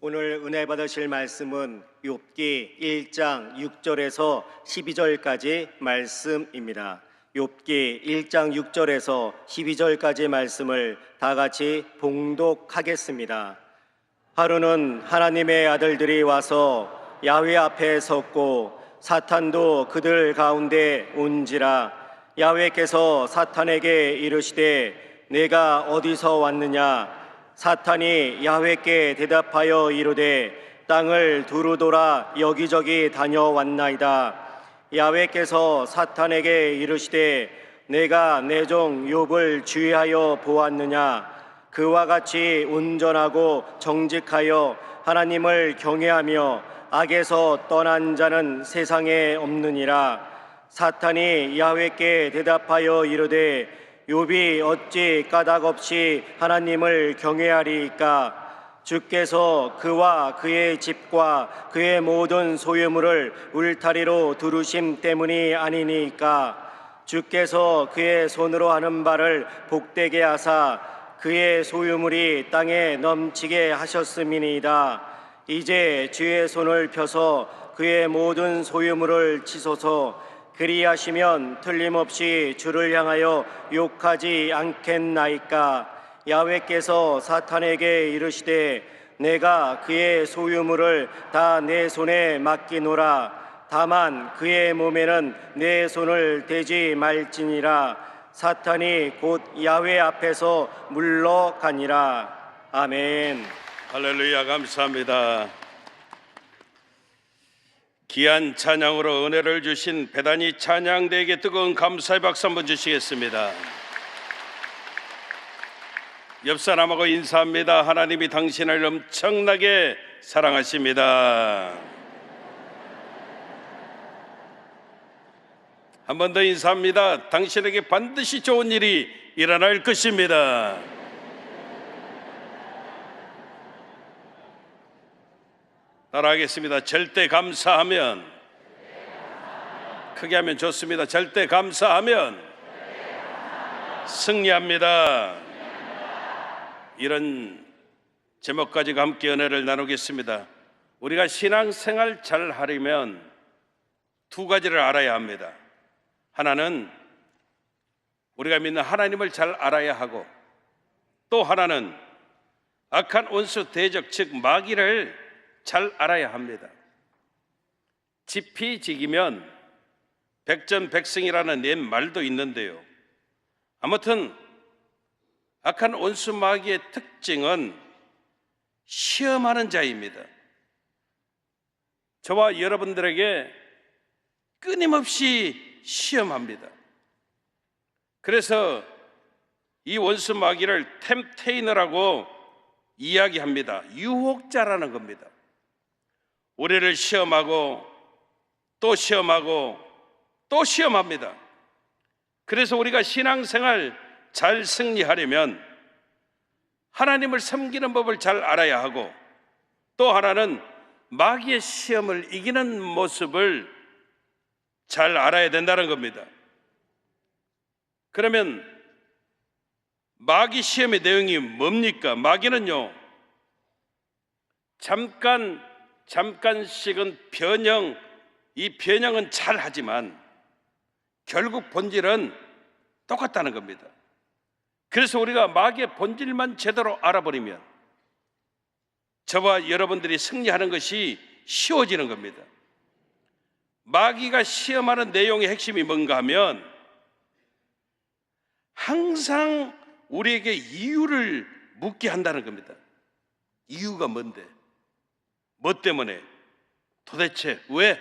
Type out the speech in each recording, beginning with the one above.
오늘 은혜 받으실 말씀은 욥기 1장 6절에서 12절까지 말씀입니다. 욥기 1장 6절에서 12절까지 말씀을 다 같이 봉독하겠습니다. 하루는 하나님의 아들들이 와서 야훼 앞에 섰고 사탄도 그들 가운데 온지라. 야훼께서 사탄에게 이르시되 내가 어디서 왔느냐? 사탄이 야훼께 대답하여 이르되 땅을 두루 돌아 여기저기 다녀왔나이다. 야훼께서 사탄에게 이르시되 내가 내 종 욥을 주의하여 보았느냐? 그와 같이 온전하고 정직하여 하나님을 경외하며 악에서 떠난 자는 세상에 없느니라. 사탄이 야훼께 대답하여 이르되 욥이 어찌 까닭없이 하나님을 경외하리이까? 주께서 그와 그의 집과 그의 모든 소유물을 울타리로 두르심 때문이 아니니까? 주께서 그의 손으로 하는 바를 복되게 하사 그의 소유물이 땅에 넘치게 하셨음이니이다. 이제 주의 손을 펴서 그의 모든 소유물을 치소서. 그리하시면 틀림없이 주를 향하여 욕하지 않겠나이까? 야훼께서 사탄에게 이르시되 내가 그의 소유물을 다 내 손에 맡기노라. 다만 그의 몸에는 내 손을 대지 말지니라. 사탄이 곧 야훼 앞에서 물러가니라. 아멘. 할렐루야. 감사합니다. 귀한 찬양으로 은혜를 주신 배단위 찬양대에게 뜨거운 감사의 박수 한번 주시겠습니다. 옆 사람하고 인사합니다. 하나님이 당신을 엄청나게 사랑하십니다. 한 번 더 인사합니다. 당신에게 반드시 좋은 일이 일어날 것입니다. 따라하겠습니다. 절대 감사하면, 크게 하면 좋습니다. 절대 감사하면 승리합니다. 이런 제목까지 함께 은혜를 나누겠습니다. 우리가 신앙생활 잘 하려면 두 가지를 알아야 합니다. 하나는 우리가 믿는 하나님을 잘 알아야 하고, 또 하나는 악한 원수 대적 즉 마귀를 잘 알아야 합니다. 지피지기면 백전백승이라는 옛 말도 있는데요, 아무튼 악한 원수 마귀의 특징은 시험하는 자입니다. 저와 여러분들에게 끊임없이 시험합니다. 그래서 이 원수 마귀를 템테이너라고 이야기합니다. 유혹자라는 겁니다. 우리를 시험하고 또 시험하고 또 시험합니다. 그래서 우리가 신앙생활 잘 승리하려면 하나님을 섬기는 법을 잘 알아야 하고, 또 하나는 마귀의 시험을 이기는 모습을 잘 알아야 된다는 겁니다. 그러면 마귀 시험의 내용이 뭡니까? 마귀는요, 잠깐씩은 변형, 이 변형은 잘 하지만 결국 본질은 똑같다는 겁니다. 그래서 우리가 마귀의 본질만 제대로 알아버리면 저와 여러분들이 승리하는 것이 쉬워지는 겁니다. 마귀가 시험하는 내용의 핵심이 뭔가 하면 항상 우리에게 이유를 묻게 한다는 겁니다. 이유가 뭔데? 뭐 때문에? 도대체 왜?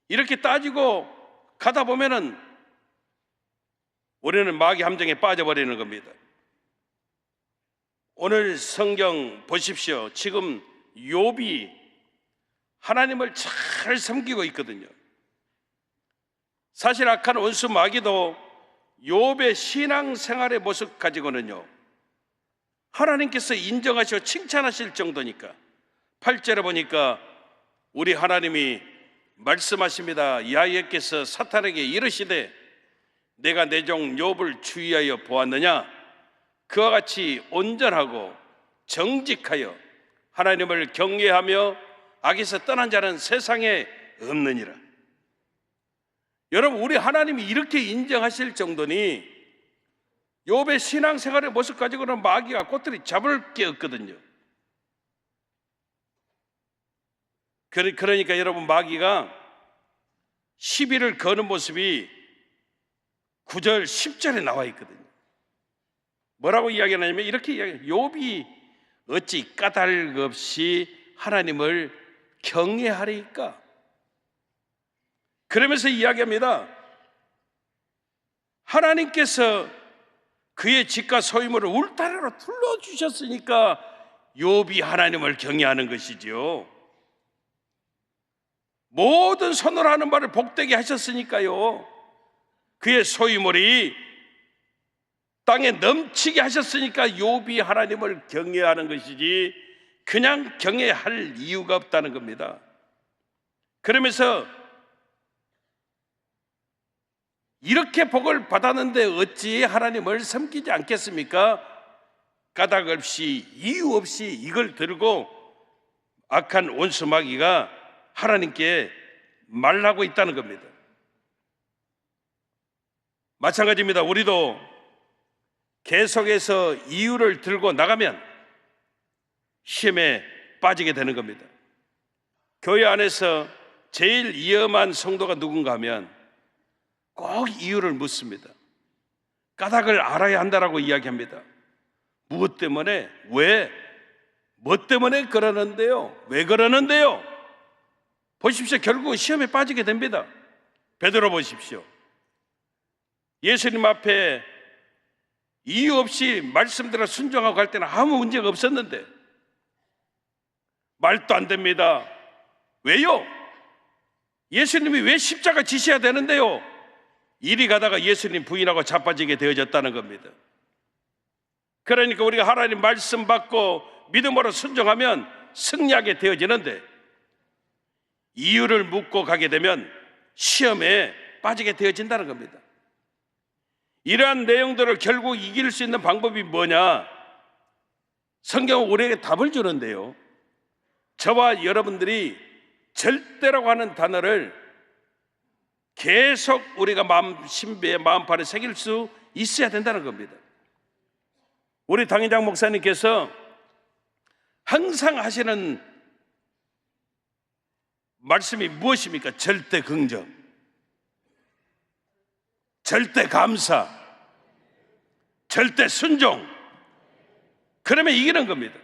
이렇게 따지고 가다 보면은 우리는 마귀 함정에 빠져버리는 겁니다. 오늘 성경 보십시오. 지금 욥이 하나님을 잘 섬기고 있거든요. 사실 악한 원수 마귀도 욥의 신앙생활의 모습 가지고는요, 하나님께서 인정하시고 칭찬하실 정도니까 8절에 보니까 우리 하나님이 말씀하십니다. 야훼께서 사탄에게 이르시되 내가 내 종 욥을 주의하여 보았느냐? 그와 같이 온전하고 정직하여 하나님을 경외하며 악에서 떠난 자는 세상에 없느니라. 여러분, 우리 하나님이 이렇게 인정하실 정도니 욥의 신앙생활의 모습 가지고는 마귀가 꼬투리 잡을 게 없거든요. 그러니까 여러분, 마귀가 시비를 거는 모습이 9절 10절에 나와 있거든요. 뭐라고 이야기하냐면 이렇게 이야기해요. 욥이 어찌 까닭 없이 하나님을 경외하리까? 그러면서 이야기합니다. 하나님께서 그의 집과 소유물을 울타리로 둘러주셨으니까 욥이 하나님을 경외하는 것이지요. 모든 손으로 하는 말을 복되게 하셨으니까요. 그의 소유물이 땅에 넘치게 하셨으니까 욥이 하나님을 경외하는 것이지 그냥 경외할 이유가 없다는 겁니다. 그러면서 이렇게 복을 받았는데 어찌 하나님을 섬기지 않겠습니까? 까닭 없이 이유 없이 이걸 들고 악한 원수 마귀가 하나님께 말하고 있다는 겁니다. 마찬가지입니다. 우리도 계속해서 이유를 들고 나가면 시험에 빠지게 되는 겁니다. 교회 안에서 제일 위험한 성도가 누군가 하면 꼭 이유를 묻습니다. 까닭을 알아야 한다라고 이야기합니다. 무엇 때문에? 왜? 뭐 때문에 그러는데요? 왜 그러는데요? 보십시오. 결국 시험에 빠지게 됩니다. 베드로 보십시오. 예수님 앞에 이유 없이 말씀대로 순종하고 갈 때는 아무 문제가 없었는데 말도 안 됩니다. 왜요? 예수님이 왜 십자가 지셔야 되는데요? 이리 가다가 예수님 부인하고 자빠지게 되어졌다는 겁니다. 그러니까 우리가 하나님 말씀 받고 믿음으로 순종하면 승리하게 되어지는데 이유를 묻고 가게 되면 시험에 빠지게 되어진다는 겁니다. 이러한 내용들을 결국 이길 수 있는 방법이 뭐냐? 성경은 우리에게 답을 주는데요. 저와 여러분들이 절대라고 하는 단어를 계속 우리가 신비의 마음판에 새길 수 있어야 된다는 겁니다. 우리 당회장 목사님께서 항상 하시는 말씀이 무엇입니까? 절대 긍정, 절대 감사, 절대 순종. 그러면 이기는 겁니다.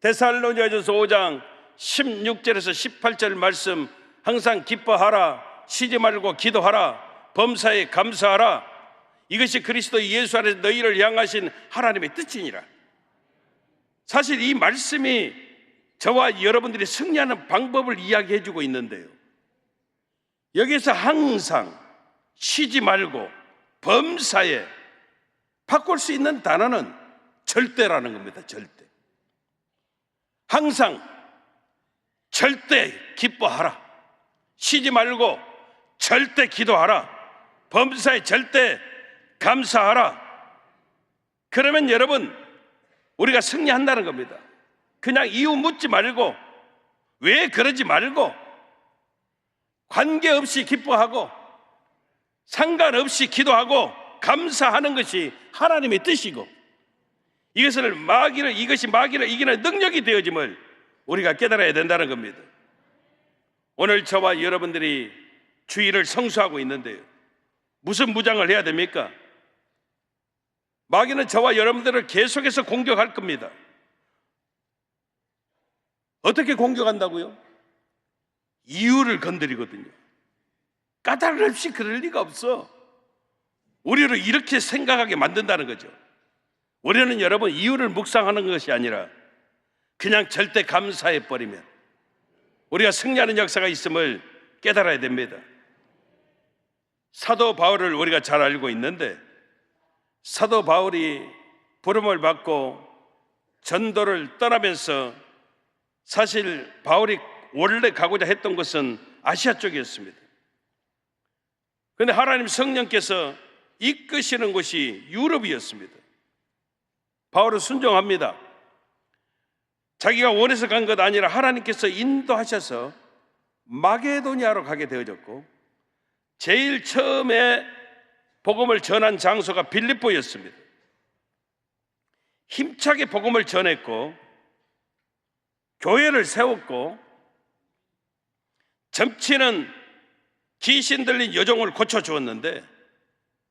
데살로니가전서 5장 16절에서 18절 말씀, 항상 기뻐하라, 쉬지 말고 기도하라, 범사에 감사하라, 이것이 그리스도 예수 안에서 너희를 향하신 하나님의 뜻이니라. 사실 이 말씀이 저와 여러분들이 승리하는 방법을 이야기해 주고 있는데요, 여기서 항상, 쉬지 말고, 범사에, 바꿀 수 있는 단어는 절대라는 겁니다. 절대. 항상 절대 기뻐하라, 쉬지 말고 절대 기도하라, 범사에 절대 감사하라. 그러면 여러분, 우리가 승리한다는 겁니다. 그냥 이유 묻지 말고, 왜 그러지 말고, 관계없이 기뻐하고 상관없이 기도하고 감사하는 것이 하나님의 뜻이고, 이것이 마귀를 이기는 능력이 되어짐을 우리가 깨달아야 된다는 겁니다. 오늘 저와 여러분들이 주일을 성수하고 있는데요, 무슨 무장을 해야 됩니까? 마귀는 저와 여러분들을 계속해서 공격할 겁니다. 어떻게 공격한다고요? 이유를 건드리거든요. 까닭 없이 그럴 리가 없어. 우리를 이렇게 생각하게 만든다는 거죠. 우리는 여러분, 이유를 묵상하는 것이 아니라 그냥 절대 감사해 버리면 우리가 승리하는 역사가 있음을 깨달아야 됩니다. 사도 바울을 우리가 잘 알고 있는데, 사도 바울이 부름을 받고 전도를 떠나면서 사실 바울이 원래 가고자 했던 것은 아시아 쪽이었습니다. 그런데 하나님 성령께서 이끄시는 곳이 유럽이었습니다. 바울은 순종합니다. 자기가 원해서 간 것 아니라 하나님께서 인도하셔서 마게도니아로 가게 되어졌고, 제일 처음에 복음을 전한 장소가 빌립보였습니다. 힘차게 복음을 전했고 교회를 세웠고, 점치는 귀신 들린 여종을 고쳐주었는데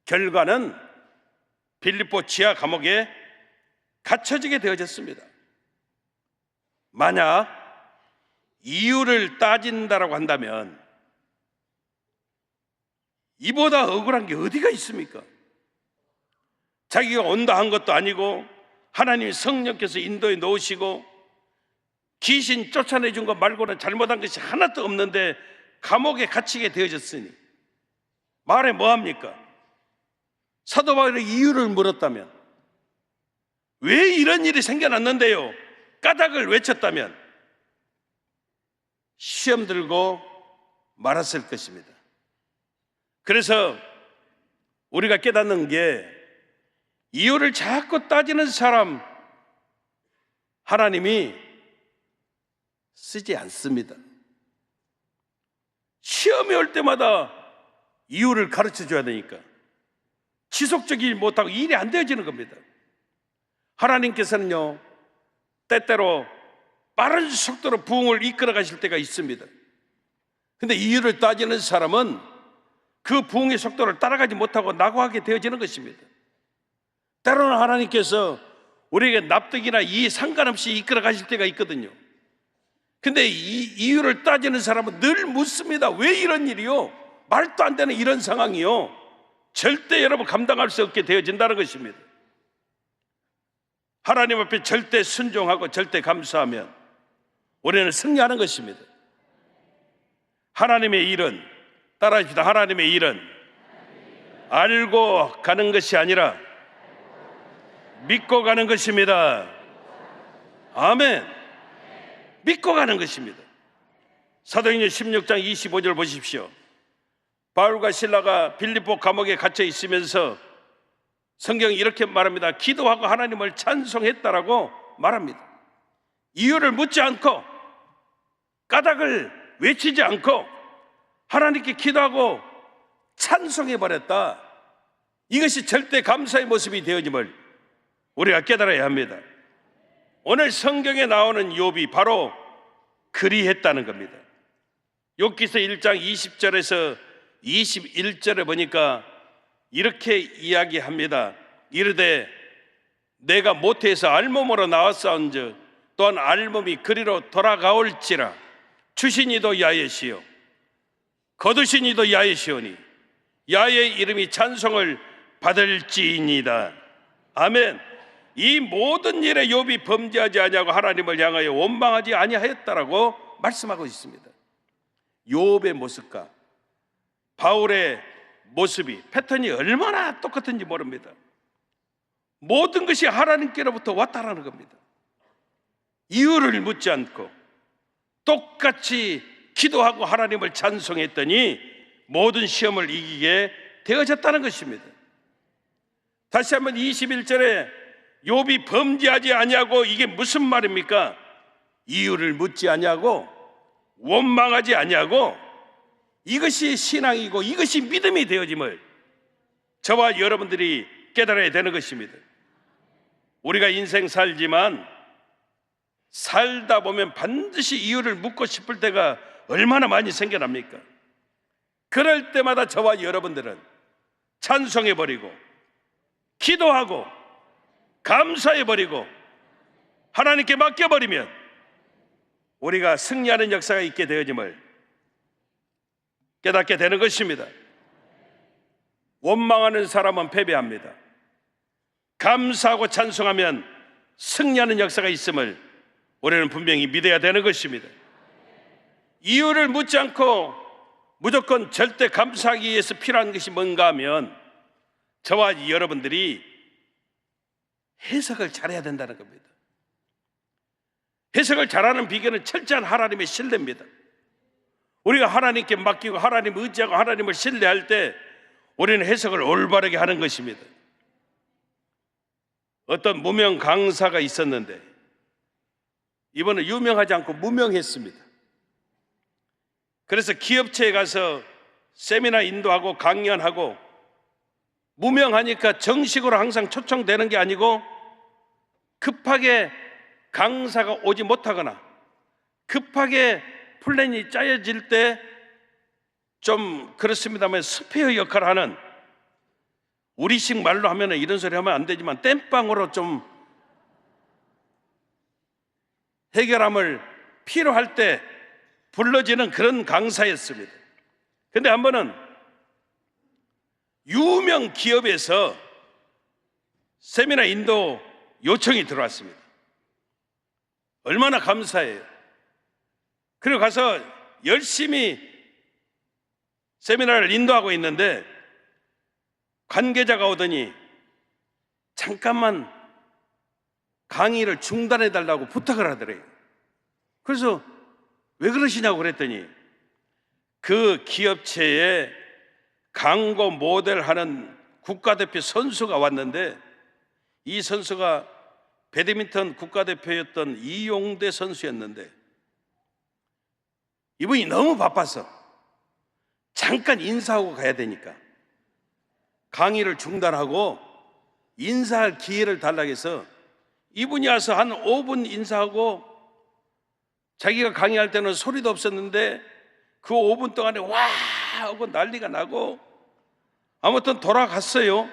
결과는 빌립보 지하 감옥에 갇혀지게 되어졌습니다. 만약 이유를 따진다라고 한다면 이보다 억울한 게 어디가 있습니까? 자기가 온다 한 것도 아니고 하나님이 성령께서 인도해 놓으시고 귀신 쫓아내준 것 말고는 잘못한 것이 하나도 없는데 감옥에 갇히게 되어졌으니 말해 뭐합니까? 사도 바울의 이유를 물었다면, 왜 이런 일이 생겨났는데요? 까닭을 외쳤다면 시험 들고 말았을 것입니다. 그래서 우리가 깨닫는 게, 이유를 자꾸 따지는 사람 하나님이 쓰지 않습니다. 시험이 올 때마다 이유를 가르쳐 줘야 되니까 지속적이지 못하고 일이 안 되어지는 겁니다. 하나님께서는요, 때때로 빠른 속도로 부흥을 이끌어 가실 때가 있습니다. 근데 이유를 따지는 사람은 그 부흥의 속도를 따라가지 못하고 낙오하게 되어지는 것입니다. 때로는 하나님께서 우리에게 납득이나 이해 상관없이 이끌어 가실 때가 있거든요. 근데 이 이유를 따지는 사람은 늘 묻습니다. 왜 이런 일이요? 말도 안 되는 이런 상황이요? 절대 여러분 감당할 수 없게 되어진다는 것입니다. 하나님 앞에 절대 순종하고 절대 감사하면 우리는 승리하는 것입니다. 하나님의 일은, 따라합시다. 하나님의 일은 알고 가는 것이 아니라 믿고 가는 것입니다. 아멘. 믿고 가는 것입니다. 사도행전 16장 25절 보십시오. 바울과 실라가 빌립보 감옥에 갇혀 있으면서 성경이 이렇게 말합니다. 기도하고 하나님을 찬송했다라고 말합니다. 이유를 묻지 않고 까닭을 외치지 않고 하나님께 기도하고 찬송해버렸다. 이것이 절대 감사의 모습이 되어짐을 우리가 깨달아야 합니다. 오늘 성경에 나오는 욥이 바로 그리했다는 겁니다. 욥기서 1장 20절에서 21절에 보니까 이렇게 이야기합니다. 이르되 내가 모태에서 알몸으로 나왔사온즉 또한 알몸이 그리로 돌아가올지라. 주신 이도 야훼시요 거두신 이도 야훼시오니 야의 이름이 찬송을 받을지이니이다. 아멘. 이 모든 일에 욥이 범죄하지 아니하고 하나님을 향하여 원망하지 아니하였다라고 말씀하고 있습니다. 욥의 모습과 바울의 모습이, 패턴이 얼마나 똑같은지 모릅니다. 모든 것이 하나님께로부터 왔다라는 겁니다. 이유를 묻지 않고 똑같이 기도하고 하나님을 찬송했더니 모든 시험을 이기게 되어졌다는 것입니다. 다시 한번 21절에 욥이 범죄하지 아니하고, 이게 무슨 말입니까? 이유를 묻지 아니하고 원망하지 아니하고, 이것이 신앙이고 이것이 믿음이 되어짐을 저와 여러분들이 깨달아야 되는 것입니다. 우리가 인생 살지만 살다 보면 반드시 이유를 묻고 싶을 때가 얼마나 많이 생겨납니까? 그럴 때마다 저와 여러분들은 찬송해버리고 기도하고 감사해버리고 하나님께 맡겨버리면 우리가 승리하는 역사가 있게 되어짐을 깨닫게 되는 것입니다. 원망하는 사람은 패배합니다. 감사하고 찬송하면 승리하는 역사가 있음을 우리는 분명히 믿어야 되는 것입니다. 이유를 묻지 않고 무조건 절대 감사하기 위해서 필요한 것이 뭔가 하면 저와 여러분들이 해석을 잘해야 된다는 겁니다. 해석을 잘하는 비결은 철저한 하나님의 신뢰입니다. 우리가 하나님께 맡기고 하나님 의지하고 하나님을 신뢰할 때 우리는 해석을 올바르게 하는 것입니다. 어떤 무명 강사가 있었는데 이번에 유명하지 않고 무명했습니다. 그래서 기업체에 가서 세미나 인도하고 강연하고, 무명하니까 정식으로 항상 초청되는 게 아니고 급하게 강사가 오지 못하거나 급하게 플랜이 짜여질 때 좀 그렇습니다만 스페어 역할을 하는, 우리식 말로 하면 이런 소리 하면 안 되지만 땜빵으로 좀 해결함을 필요할 때 불러지는 그런 강사였습니다. 근데 한 번은 유명 기업에서 세미나 인도 요청이 들어왔습니다. 얼마나 감사해요. 그리고 가서 열심히 세미나를 인도하고 있는데 관계자가 오더니 잠깐만 강의를 중단해 달라고 부탁을 하더래요. 그래서 왜 그러시냐고 그랬더니 그 기업체에 광고 모델 하는 국가대표 선수가 왔는데, 이 선수가 배드민턴 국가대표였던 이용대 선수였는데 이분이 너무 바빠서 잠깐 인사하고 가야 되니까 강의를 중단하고 인사할 기회를 달라고 해서 이분이 와서 한 5분 인사하고, 자기가 강의할 때는 소리도 없었는데 그 5분 동안에 와 하고 난리가 나고, 아무튼 돌아갔어요.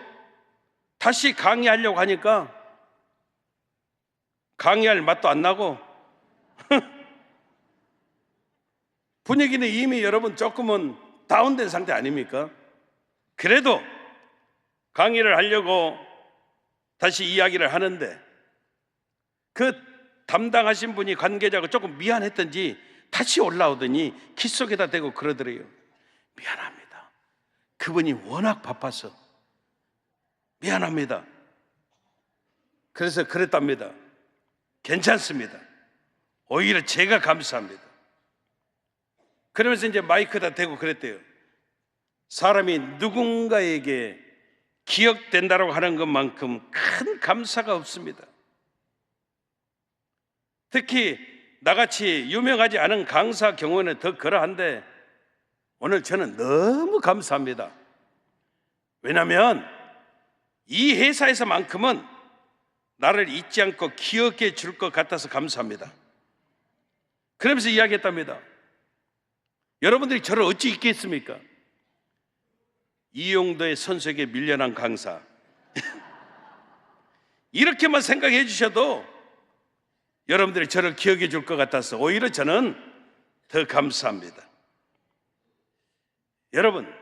다시 강의하려고 하니까 강의할 맛도 안 나고 분위기는 이미 여러분 조금은 다운된 상태 아닙니까? 그래도 강의를 하려고 다시 이야기를 하는데 그 담당하신 분이, 관계자가 조금 미안했던지 다시 올라오더니 키 속에다 대고 그러더래요. 미안합니다. 그분이 워낙 바빠서 미안합니다. 그래서 그랬답니다. 괜찮습니다. 오히려 제가 감사합니다. 그러면서 이제 마이크에다 대고 그랬대요. 사람이 누군가에게 기억된다고 하는 것만큼 큰 감사가 없습니다. 특히 나같이 유명하지 않은 강사 경우는 더 그러한데 오늘 저는 너무 감사합니다. 왜냐하면 이 회사에서만큼은 나를 잊지 않고 기억해 줄 것 같아서 감사합니다. 그러면서 이야기했답니다. 여러분들이 저를 어찌 잊겠습니까? 이용도의 선수에게 밀려난 강사 이렇게만 생각해 주셔도 여러분들이 저를 기억해 줄 것 같아서 오히려 저는 더 감사합니다. 여러분,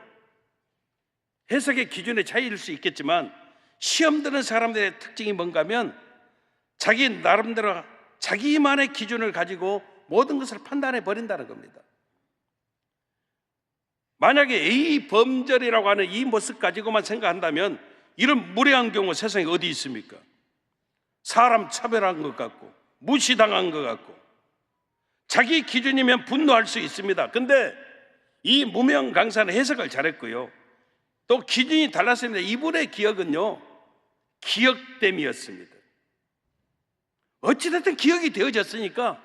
해석의 기준의 차이일 수 있겠지만 시험 드는 사람들의 특징이 뭔가 하면 자기 나름대로 자기만의 기준을 가지고 모든 것을 판단해 버린다는 겁니다. 만약에 A 범절이라고 하는 이 모습 가지고만 생각한다면 이런 무례한 경우 세상에 어디 있습니까? 사람 차별한 것 같고 무시당한 것 같고, 자기 기준이면 분노할 수 있습니다. 근데 이 무명 강사는 해석을 잘했고요, 또 기준이 달랐습니다. 이분의 기억은요, 기억됨이었습니다. 어찌됐든 기억이 되어졌으니까,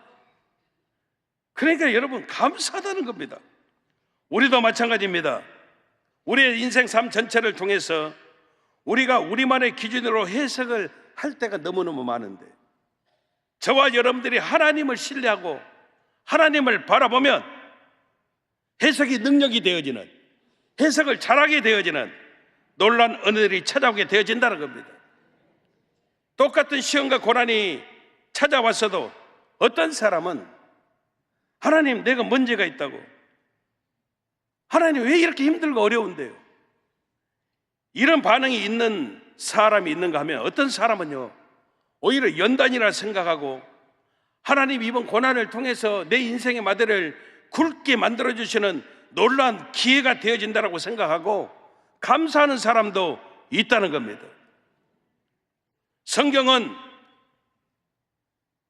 그러니까 여러분 감사하다는 겁니다. 우리도 마찬가지입니다. 우리의 인생 삶 전체를 통해서 우리가 우리만의 기준으로 해석을 할 때가 너무너무 많은데, 저와 여러분들이 하나님을 신뢰하고 하나님을 바라보면 해석이 능력이 되어지는, 해석을 잘하게 되어지는 놀라운 은혜들이 찾아오게 되어진다는 겁니다. 똑같은 시험과 고난이 찾아왔어도 어떤 사람은 하나님, 내가 문제가 있다고, 하나님 왜 이렇게 힘들고 어려운데요? 이런 반응이 있는 사람이 있는가 하면, 어떤 사람은요 오히려 연단이라 생각하고 하나님 이번 고난을 통해서 내 인생의 마대를 굵게 만들어주시는 놀라운 기회가 되어진다고 생각하고 감사하는 사람도 있다는 겁니다. 성경은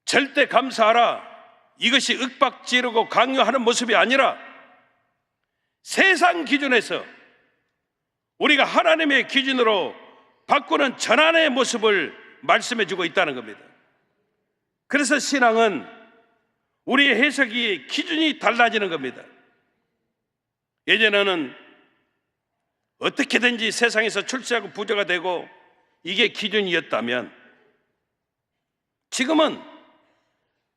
절대 감사하라, 이것이 윽박지르고 강요하는 모습이 아니라 세상 기준에서 우리가 하나님의 기준으로 바꾸는 전환의 모습을 말씀해 주고 있다는 겁니다. 그래서 신앙은 우리의 해석이 기준이 달라지는 겁니다. 예전에는 어떻게든지 세상에서 출세하고 부자가 되고 이게 기준이었다면, 지금은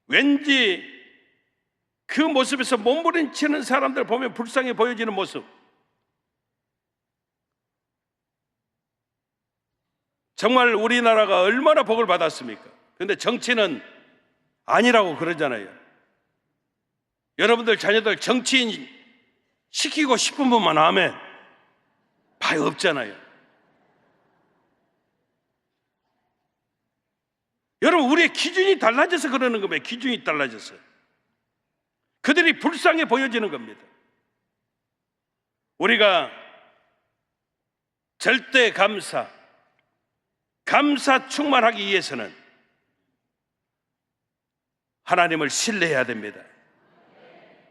왠지 그 모습에서 몸부림치는 사람들 보면 불쌍해 보여지는 모습, 정말 우리나라가 얼마나 복을 받았습니까? 그런데 정치는 아니라고 그러잖아요. 여러분들 자녀들 정치인 시키고 싶은 분만 하면 봐요, 없잖아요. 여러분, 우리의 기준이 달라져서 그러는 겁니다. 기준이 달라져서 그들이 불쌍해 보여지는 겁니다. 우리가 절대 감사 충만하기 위해서는 하나님을 신뢰해야 됩니다.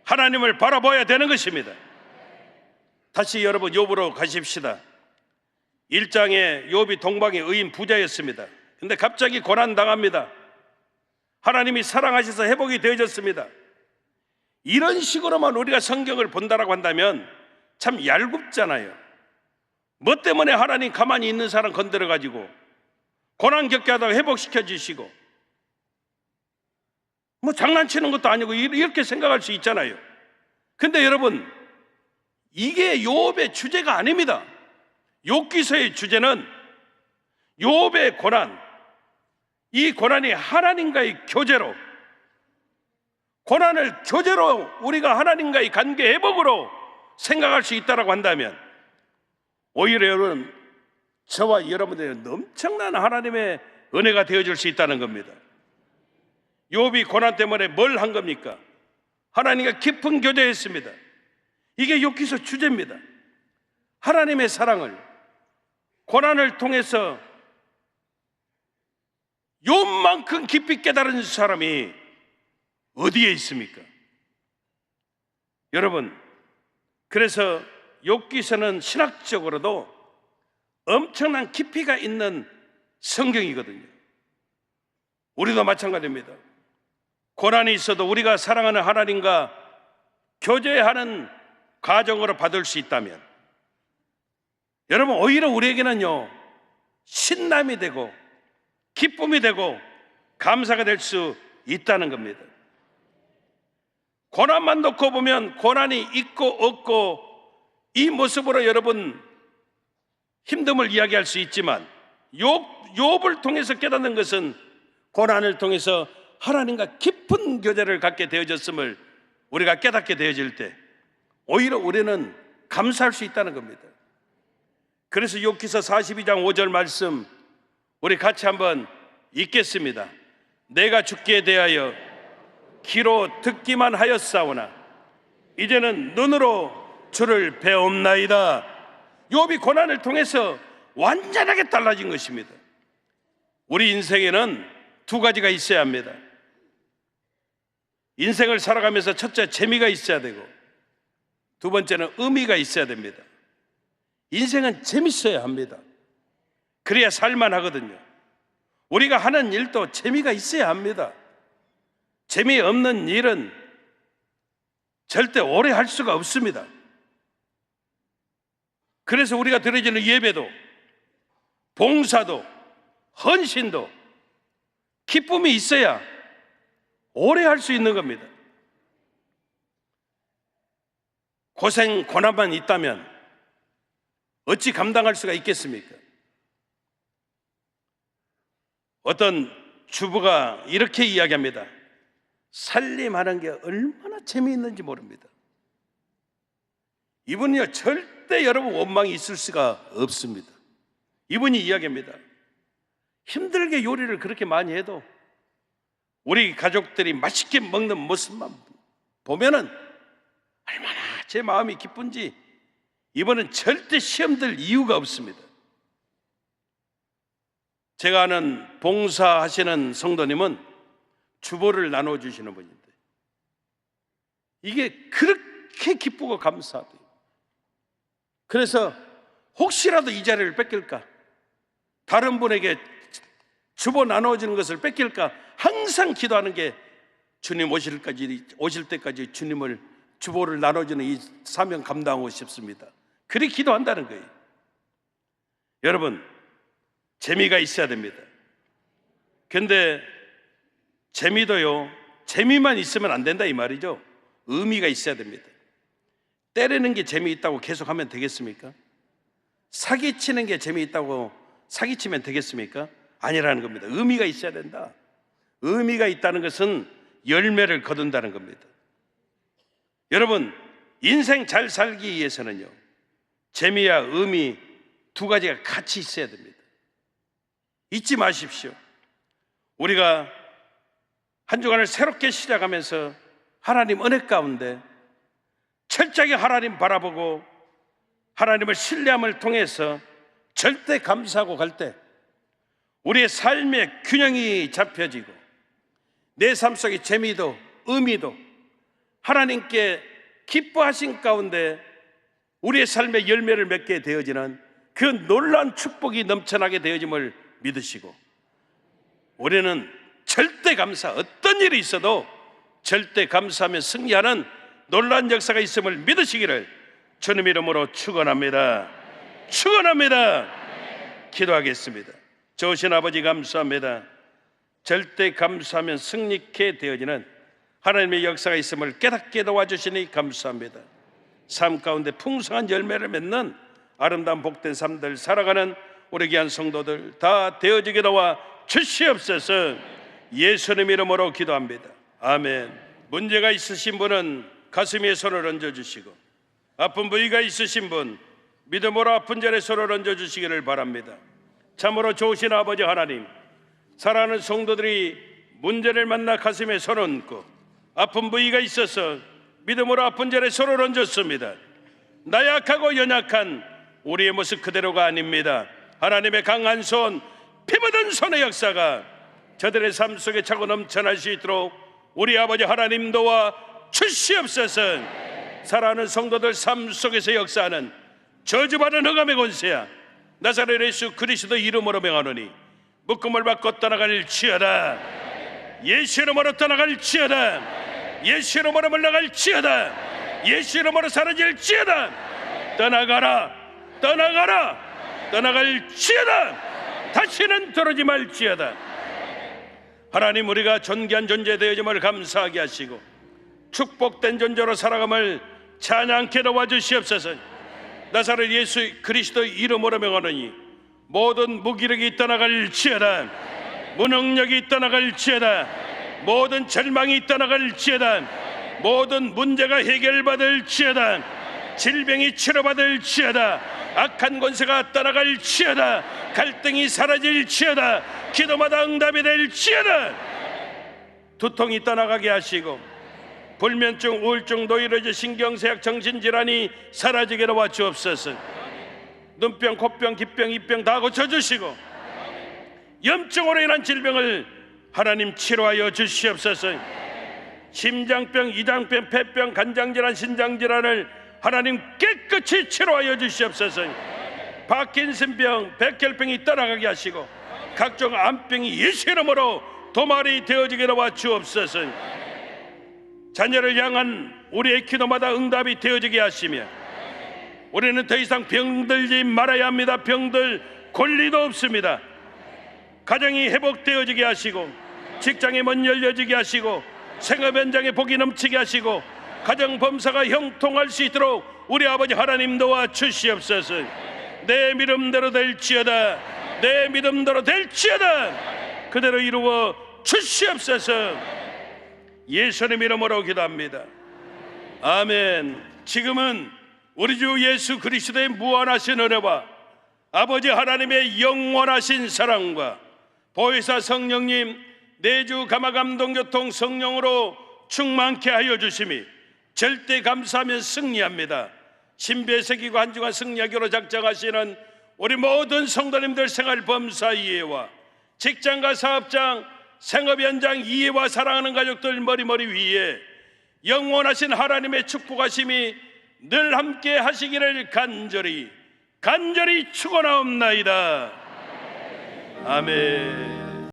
하나님을 바라봐야 되는 것입니다. 다시 여러분 욥으로 가십시다. 1장에 욥이 동방의 의인 부자였습니다. 근데 갑자기 고난 당합니다. 하나님이 사랑하셔서 회복이 되어졌습니다. 이런 식으로만 우리가 성경을 본다라고 한다면 참 얄궂잖아요. 뭐 때문에 하나님 가만히 있는 사람 건드려 가지고 고난 겪게 하다가 회복시켜 주시고, 뭐 장난치는 것도 아니고 이렇게 생각할 수 있잖아요. 근데 여러분, 이게 욥의 주제가 아닙니다. 욥기서의 주제는 욥의 고난, 이 고난이 하나님과의 교제로, 고난을 교제로 우리가 하나님과의 관계 회복으로 생각할 수 있다고 한다면, 오히려 여러분, 저와 여러분들은 엄청난 하나님의 은혜가 되어줄 수 있다는 겁니다. 욥이 고난 때문에 뭘 한 겁니까? 하나님과 깊은 교제했습니다. 이게 욥기서 주제입니다. 하나님의 사랑을 고난을 통해서 욥만큼 깊이 깨달은 사람이 어디에 있습니까? 여러분, 그래서 욥기서는 신학적으로도 엄청난 깊이가 있는 성경이거든요. 우리도 마찬가지입니다. 고난이 있어도 우리가 사랑하는 하나님과 교제하는 과정으로 받을 수 있다면, 여러분, 오히려 우리에게는요, 신남이 되고 기쁨이 되고 감사가 될 수 있다는 겁니다. 고난만 놓고 보면 고난이 있고 없고 이 모습으로 여러분 힘듦을 이야기할 수 있지만, 욥을 통해서 깨닫는 것은 고난을 통해서 하나님과 깊은 교제를 갖게 되어졌음을 우리가 깨닫게 되어질 때 오히려 우리는 감사할 수 있다는 겁니다. 그래서 욥기서 42장 5절 말씀 우리 같이 한번 읽겠습니다. 내가 죽기에 대하여 귀로 듣기만 하였사오나 이제는 눈으로 주를 배옵나이다. 욥이 고난을 통해서 완전하게 달라진 것입니다. 우리 인생에는 두 가지가 있어야 합니다. 인생을 살아가면서 첫째, 재미가 있어야 되고 두 번째는 의미가 있어야 됩니다. 인생은 재밌어야 합니다. 그래야 살만하거든요. 우리가 하는 일도 재미가 있어야 합니다. 재미없는 일은 절대 오래 할 수가 없습니다. 그래서 우리가 드려지는 예배도, 봉사도, 헌신도 기쁨이 있어야 오래 할 수 있는 겁니다. 고생, 고난만 있다면 어찌 감당할 수가 있겠습니까? 어떤 주부가 이렇게 이야기합니다. 살림하는 게 얼마나 재미있는지 모릅니다. 이분이요, 절대 여러분 원망이 있을 수가 없습니다. 이분이 이야기합니다. 힘들게 요리를 그렇게 많이 해도 우리 가족들이 맛있게 먹는 모습만 보면은 얼마나 제 마음이 기쁜지 이분은 절대 시험 들 이유가 없습니다. 제가 아는 봉사하시는 성도님은 주보를 나눠주시는 분인데 이게 그렇게 기쁘고 감사하대요. 그래서 혹시라도 이 자리를 뺏길까, 다른 분에게 주보 나눠주는 것을 뺏길까 항상 기도하는 게 주님 오실 때까지 주님을 주보를 나눠주는 이 사명 감당하고 싶습니다. 그렇게 기도한다는 거예요. 여러분, 재미가 있어야 됩니다. 근데 재미도요, 재미만 있으면 안 된다 이 말이죠. 의미가 있어야 됩니다. 때리는 게 재미있다고 계속 하면 되겠습니까? 사기치는 게 재미있다고 사기치면 되겠습니까? 아니라는 겁니다. 의미가 있어야 된다. 의미가 있다는 것은 열매를 거둔다는 겁니다. 여러분, 인생 잘 살기 위해서는요, 재미와 의미 두 가지가 같이 있어야 됩니다. 잊지 마십시오. 우리가 한 주간을 새롭게 시작하면서 하나님 은혜 가운데 철저하게 하나님 바라보고 하나님을 신뢰함을 통해서 절대 감사하고 갈 때 우리의 삶의 균형이 잡혀지고 내 삶 속의 재미도 의미도 하나님께 기뻐하신 가운데 우리의 삶의 열매를 맺게 되어지는 그 놀라운 축복이 넘쳐나게 되어짐을 믿으시고, 우리는 절대 감사, 어떤 일이 있어도 절대 감사하며 승리하는 놀라운 역사가 있음을 믿으시기를 주님 이름으로 축원합니다. 축원합니다. 기도하겠습니다. 좋으신 아버지 감사합니다. 절대 감사하면 승리케 되어지는 하나님의 역사가 있음을 깨닫게 도와주시니 감사합니다. 삶 가운데 풍성한 열매를 맺는 아름다운 복된 삶들 살아가는 우리 귀한 성도들 다 되어지게 도와 주시옵소서. 예수님 이름으로 기도합니다. 아멘. 문제가 있으신 분은 가슴 위에 손을 얹어주시고, 아픈 부위가 있으신 분 믿음으로 아픈 자리에 손을 얹어주시기를 바랍니다. 참으로 좋으신 아버지 하나님, 사랑하는 성도들이 문제를 만나 가슴에 손을 얹고 아픈 부위가 있어서 믿음으로 아픈 자리에 손을 얹었습니다. 나약하고 연약한 우리의 모습 그대로가 아닙니다. 하나님의 강한 손, 피 묻은 손의 역사가 저들의 삶 속에 차고 넘쳐날 수 있도록 우리 아버지 하나님 도와 주시옵소서. 사랑하는 성도들 삶 속에서 역사하는 저주받은 흑암의 권세야 나사렛 예수 그리스도 이름으로 명하노니 묶음을 받고 떠나갈지어다. 예수 이름으로 떠나갈지어다. 예수 이름으로 물러갈지어다. 예수 이름으로 사라질지어다. 떠나가라, 떠나가라, 떠나갈지어다. 다시는 들어오지 말지어다. 하나님, 우리가 존귀한 존재 되어짐을 감사하게 하시고 축복된 존재로 살아감을 찬양케 도와주시옵소서. 나사렛 예수 그리스도 이름으로 명하노니 모든 무기력이 떠나갈지어다. 무능력이 떠나갈지어다. 모든 절망이 떠나갈지어다. 모든 문제가 해결받을지어다. 질병이 치료받을지어다. 악한 권세가 떠나갈지어다. 갈등이 사라질지어다. 기도마다 응답이 될지어다. 두통이 떠나가게 하시고 불면증, 우울증, 노이로제, 신경쇠약, 정신질환이 사라지게 도와주옵소서. 눈병, 코병, 기병, 입병 다 고쳐주시고 염증으로 인한 질병을 하나님 치료하여 주시옵소서. 심장병, 이장병, 폐병, 간장질환, 신장질환을 하나님 깨끗이 치료하여 주시옵소서. 파킨슨병, 백혈병이 떠나가게 하시고 각종 암병이 예수 이름으로 도말이 되어지게 도와주옵소서. 자녀를 향한 우리의 기도마다 응답이 되어지게 하시며 우리는 더 이상 병들지 말아야 합니다. 병들 권리도 없습니다. 가정이 회복되어지게 하시고 직장의 문 열려지게 하시고 생업 현장에 복이 넘치게 하시고 가정 범사가 형통할 수 있도록 우리 아버지 하나님 도와 주시옵소서. 내 믿음대로 될지어다. 내 믿음대로 될지어다. 그대로 이루어 주시옵소서. 예수님 이름으로 기도합니다. 아멘. 지금은 우리 주 예수 그리스도의 무한하신 은혜와 아버지 하나님의 영원하신 사랑과 보혜사 성령님 내주 감화감동교통 성령으로 충만케 하여 주심이 절대 감사하며 승리합니다. 신비에 새기고 한 주간 승리하기로 작정하시는 우리 모든 성도님들 생활 범사 이해와 직장과 사업장 생업 현장 이해와 사랑하는 가족들 머리머리 위에 영원하신 하나님의 축복하심이 늘 함께 하시기를 간절히 축원하옵나이다. 아멘.